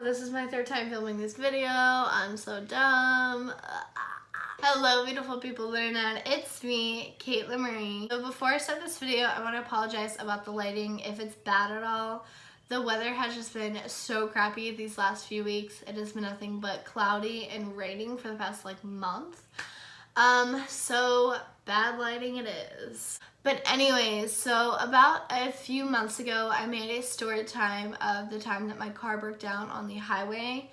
This is my third time filming this video. I'm so dumb. Hello beautiful people of the internet, it's me, Caitlin Marie. So before I start this video, I want to apologize about the lighting if it's bad at all. The weather has just been so crappy these last few weeks. It has been nothing but cloudy and raining for the past month. So bad lighting it is. But anyways, so about a few months ago, I made a story time of the time that my car broke down on the highway.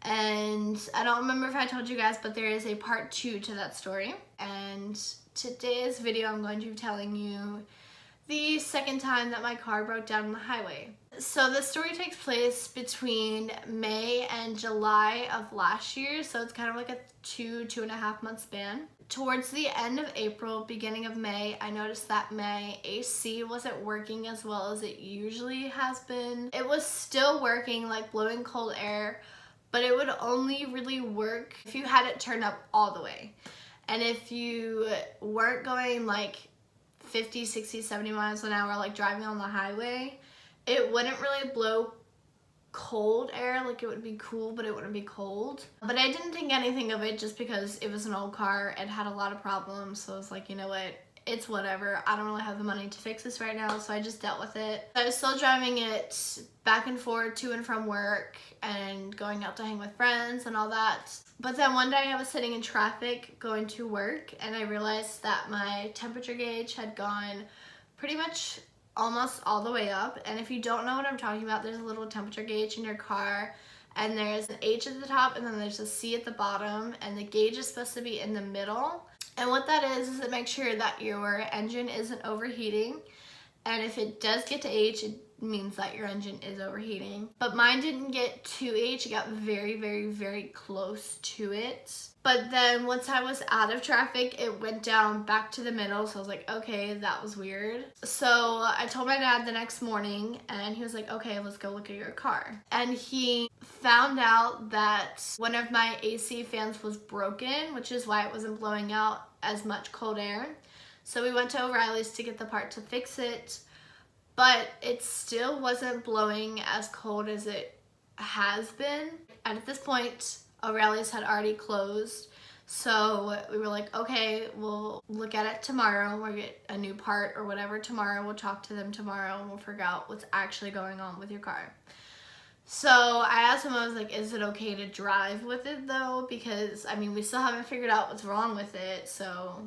And I don't remember if I told you guys, but there is a part 2 to that story. And today's video, I'm going to be telling you the second time that my car broke down on the highway. So the story takes place between May and July of last year, so it's kind of like a 2.5 month span. Towards the end of April, beginning of May, I noticed that my AC wasn't working as well as it usually has been. It was still working, like blowing cold air, but it would only really work if you had it turned up all the way. And if you weren't going like 50, 60, 70 miles an hour, like driving on the highway, it wouldn't really blow cold air. Like it would be cool, but it wouldn't be cold. But I didn't think anything of it just because it was an old car. It had a lot of problems, so I was like, you know what, it's whatever. I don't really have the money to fix this right now, so I just dealt with it. I was still driving it back and forth to and from work and going out to hang with friends and all that. But then one day I was sitting in traffic going to work and I realized that my temperature gauge had gone pretty much almost all the way up. And if you don't know what I'm talking about, there's a little temperature gauge in your car and there's an H at the top and then there's a C at the bottom, and the gauge is supposed to be in the middle. And what that is it makes sure that your engine isn't overheating, and if it does get to H, it means that your engine is overheating. But mine didn't get to H, it got very, very, very close to it. But then once I was out of traffic, it went down back to the middle, so I was like, okay, that was weird. So I told my dad the next morning, and he was like, okay, let's go look at your car. And he found out that one of my AC fans was broken, which is why it wasn't blowing out as much cold air. So we went to O'Reilly's to get the part to fix it, but it still wasn't blowing as cold as it has been. And at this point, O'Reilly's had already closed, so we were like, okay, we'll look at it tomorrow. We'll get a new part or whatever tomorrow. We'll talk to them tomorrow and we'll figure out what's actually going on with your car. So I asked him, I was like, is it okay to drive with it though? Because I mean, we still haven't figured out what's wrong with it, so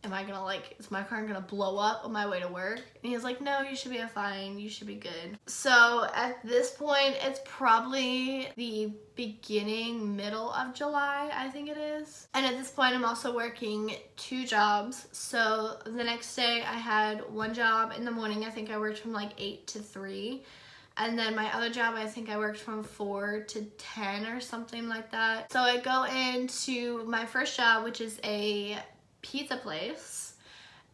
am I gonna is my car gonna blow up on my way to work? And he was like, no, you should be fine, you should be good. So at this point, it's probably the middle of July, I think it is. And at this point, I'm also working 2 jobs. So the next day I had one job in the morning. I think I worked from 8 to 3. And then my other job, I think I worked from 4 to 10 or something like that. So I go into my first job, which is a pizza place,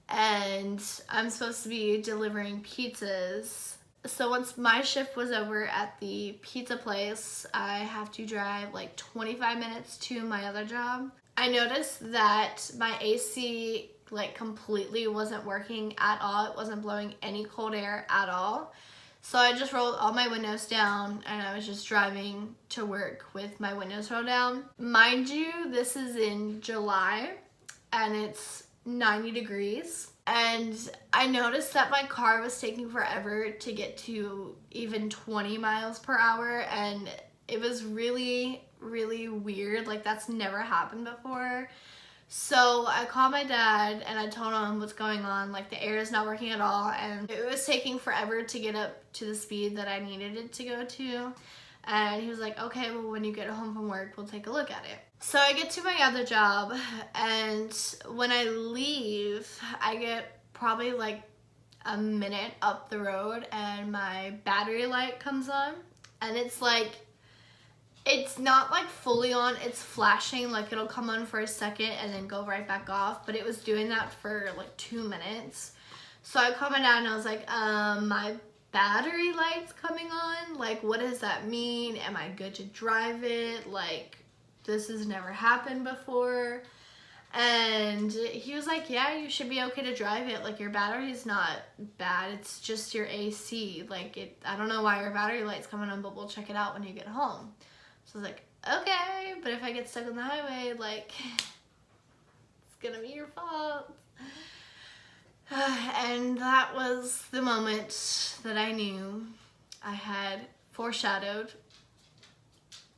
and I'm supposed to be delivering pizzas. So once my shift was over at the pizza place, I have to drive 25 minutes to my other job. I noticed that my AC completely wasn't working at all. It wasn't blowing any cold air at all. So I just rolled all my windows down and I was just driving to work with my windows rolled down. Mind you, this is in July and it's 90 degrees. And I noticed that my car was taking forever to get to even 20 miles per hour, and it was really, really weird. That's never happened before. So I called my dad and I told him what's going on. The air is not working at all, and it was taking forever to get up to the speed that I needed it to go to. And he was like, okay, well, when you get home from work, we'll take a look at it. So I get to my other job, and when I leave, I get probably a minute up the road and my battery light comes on, and it's not fully on, it's flashing, it'll come on for a second and then go right back off, but it was doing that for 2 minutes. So I called my dad and I was like, my battery light's coming on, what does that mean? Am I good to drive it? This has never happened before. And he was like, yeah, you should be okay to drive it. Like, your battery's not bad. It's just your AC. Like, I don't know why your battery light's coming on, but we'll check it out when you get home. So I was like, okay, but if I get stuck on the highway, like, it's gonna be your fault. And that was the moment that I knew I had foreshadowed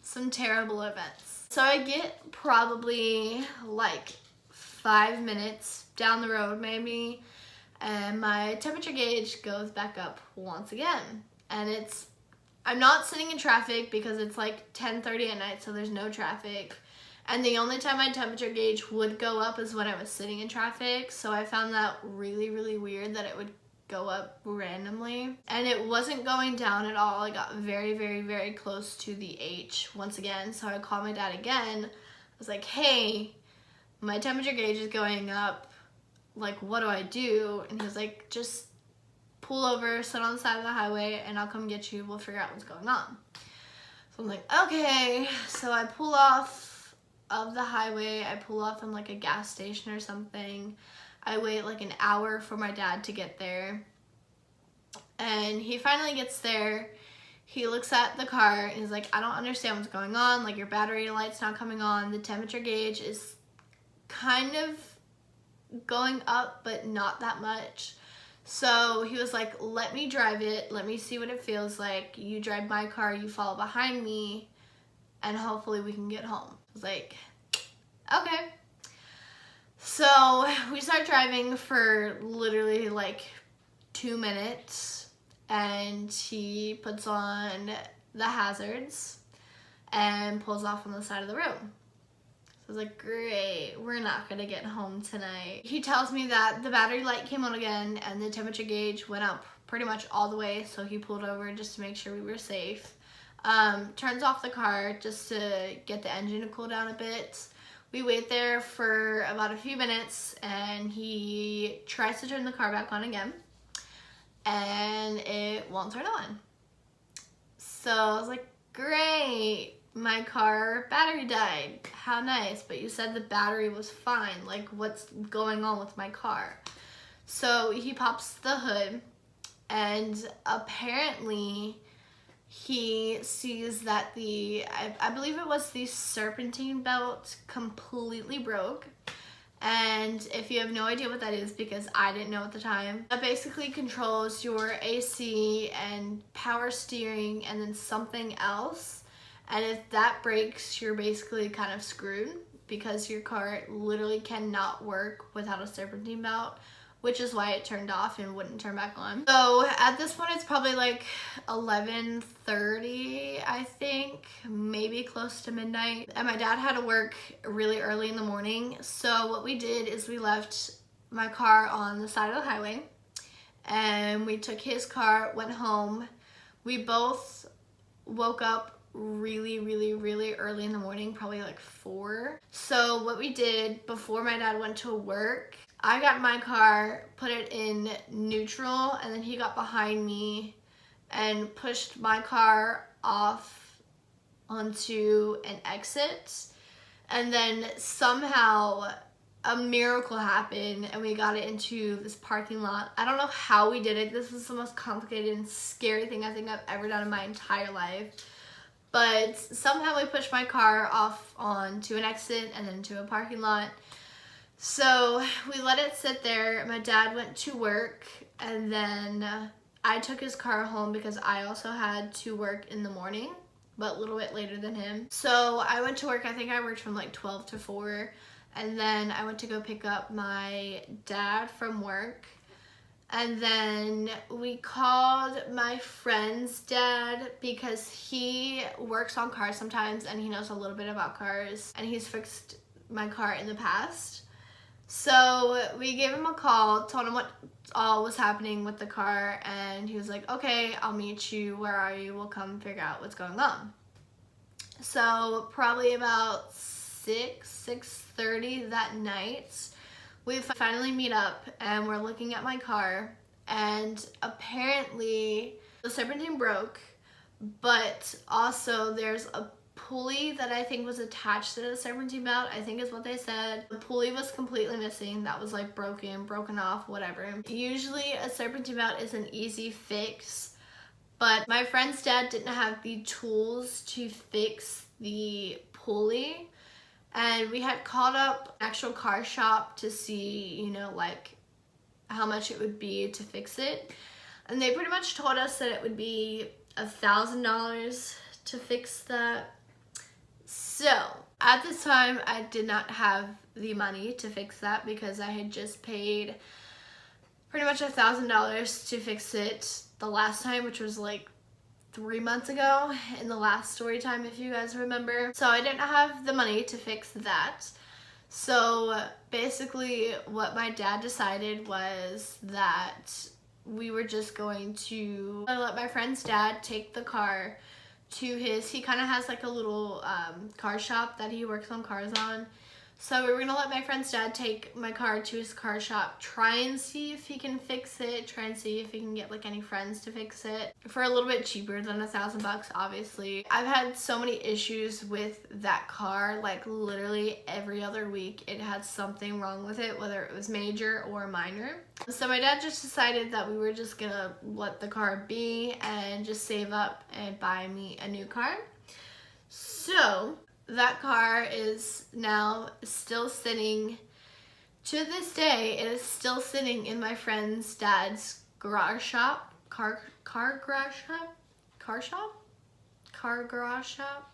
some terrible events. So I get probably like 5 minutes down the road maybe, and my temperature gauge goes back up once again. And I'm not sitting in traffic because it's like 10:30 at night, so there's no traffic. And the only time my temperature gauge would go up is when I was sitting in traffic. So I found that really, really weird that it would go up randomly. And it wasn't going down at all. I got very, very, very close to the H once again. So I called my dad again. I was like, hey, my temperature gauge is going up. Like, what do I do? And he was like, just pull over, sit on the side of the highway, and I'll come get you. We'll figure out what's going on. So I'm like, okay. So I pull off of the highway. I pull off in like a gas station or something. I wait like an hour for my dad to get there. And he finally gets there. He looks at the car and he's like, I don't understand what's going on. Like, your battery light's not coming on. The temperature gauge is kind of going up, but not that much. So he was like, let me drive it. Let me see what it feels like. You drive my car, you follow behind me, and hopefully we can get home. I was like, okay. So we start driving for literally like 2 minutes, and he puts on the hazards and pulls off on the side of the road. So I was like, great, we're not gonna get home tonight. He tells me that the battery light came on again and the temperature gauge went up pretty much all the way, so he pulled over just to make sure we were safe. Turns off the car just to get the engine to cool down a bit. We wait there for about a few minutes, and he tries to turn the car back on again, and it won't turn on. So I was like, great, my car battery died. How nice, but you said the battery was fine. Like, what's going on with my car? So he pops the hood, and apparently he sees that I believe it was the serpentine belt completely broke. And if you have no idea what that is, because I didn't know at the time, that basically controls your AC and power steering and then something else. And if that breaks, you're basically kind of screwed, because your car literally cannot work without a serpentine belt, which is why it turned off and wouldn't turn back on. So at this point, it's probably like 11:30, I think, maybe close to midnight. And my dad had to work really early in the morning. So what we did is we left my car on the side of the highway, and we took his car, went home. We both woke up really, really, really early in the morning, probably like 4. So what we did before my dad went to work, I got my car, put it in neutral, and then he got behind me and pushed my car off onto an exit. And then somehow a miracle happened and we got it into this parking lot. I don't know how we did it. This was the most complicated and scary thing I think I've ever done in my entire life. But somehow we pushed my car off onto an exit and then to a parking lot. So we let it sit there. My dad went to work, and then I took his car home because I also had to work in the morning, but a little bit later than him. So I went to work. I think I worked from like 12 to 4, and then I went to go pick up my dad from work. And then we called my friend's dad because he works on cars sometimes and he knows a little bit about cars, and he's fixed my car in the past. So we gave him a call, told him what all was happening with the car, and he was like, okay, I'll meet you. Where are you? We'll come figure out what's going on. So probably about 6:30 that night, we finally meet up and we're looking at my car, and apparently the serpentine broke, but also there's a pulley that I think was attached to the serpentine belt, I think is what they said. The pulley was completely missing. That was like broken off, whatever. Usually a serpentine belt is an easy fix, but my friend's dad didn't have the tools to fix the pulley, and we had called up an actual car shop to see, you know, like how much it would be to fix it, and they pretty much told us that it would be $1,000 to fix that. So at this time I did not have the money to fix that because I had just paid pretty much $1,000 to fix it the last time, which was like 3 months ago in the last story time, if you guys remember. So I didn't have the money to fix that. So basically what my dad decided was that we were just going to let my friend's dad take the car to his, he kind of has like a little car shop that he works on cars on. So we were gonna let my friend's dad take my car to his car shop, try and see if he can fix it, try and see if he can get like any friends to fix it for a little bit cheaper than $1,000, obviously. I've had so many issues with that car, like literally every other week it had something wrong with it, whether it was major or minor. So my dad just decided that we were just gonna let the car be and just save up and buy me a new car. So that car is now still sitting, to this day, it is still sitting in my friend's dad's garage shop, car garage shop,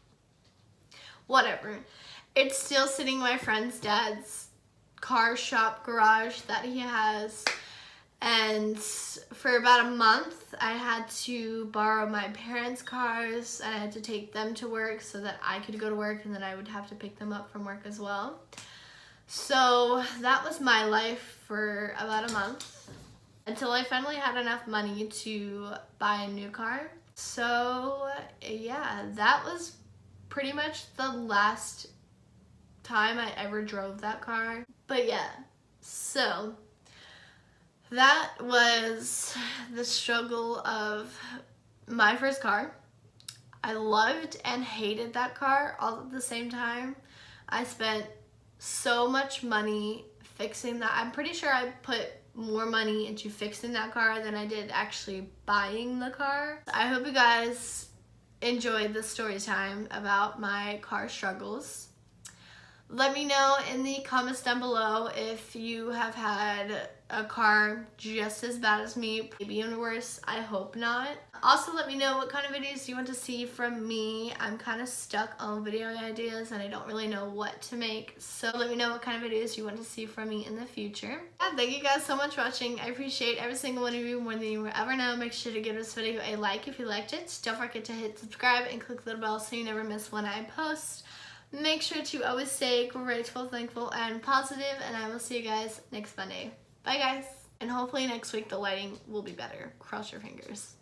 whatever. It's still sitting in my friend's dad's car shop garage that he has. And for about a month, I had to borrow my parents' cars and I had to take them to work so that I could go to work, and then I would have to pick them up from work as well. So that was my life for about a month until I finally had enough money to buy a new car. So yeah, that was pretty much the last time I ever drove that car. But yeah, so that was the struggle of my first car. I loved and hated that car all at the same time. I spent so much money fixing that. I'm pretty sure I put more money into fixing that car than I did actually buying the car. I hope you guys enjoyed this story time about my car struggles. Let me know in the comments down below if you have had a car just as bad as me, maybe even worse. I hope not. Also, let me know what kind of videos you want to see from me. I'm kind of stuck on video ideas and I don't really know what to make. So let me know what kind of videos you want to see from me in the future. Yeah, thank you guys so much for watching. I appreciate every single one of you more than you will ever know. Make sure to give this video a like if you liked it. Don't forget to hit subscribe and click the little bell so you never miss when I post. Make sure to always stay grateful, thankful, and positive, and I will see you guys next Monday. Bye, guys. And hopefully next week the lighting will be better. Cross your fingers.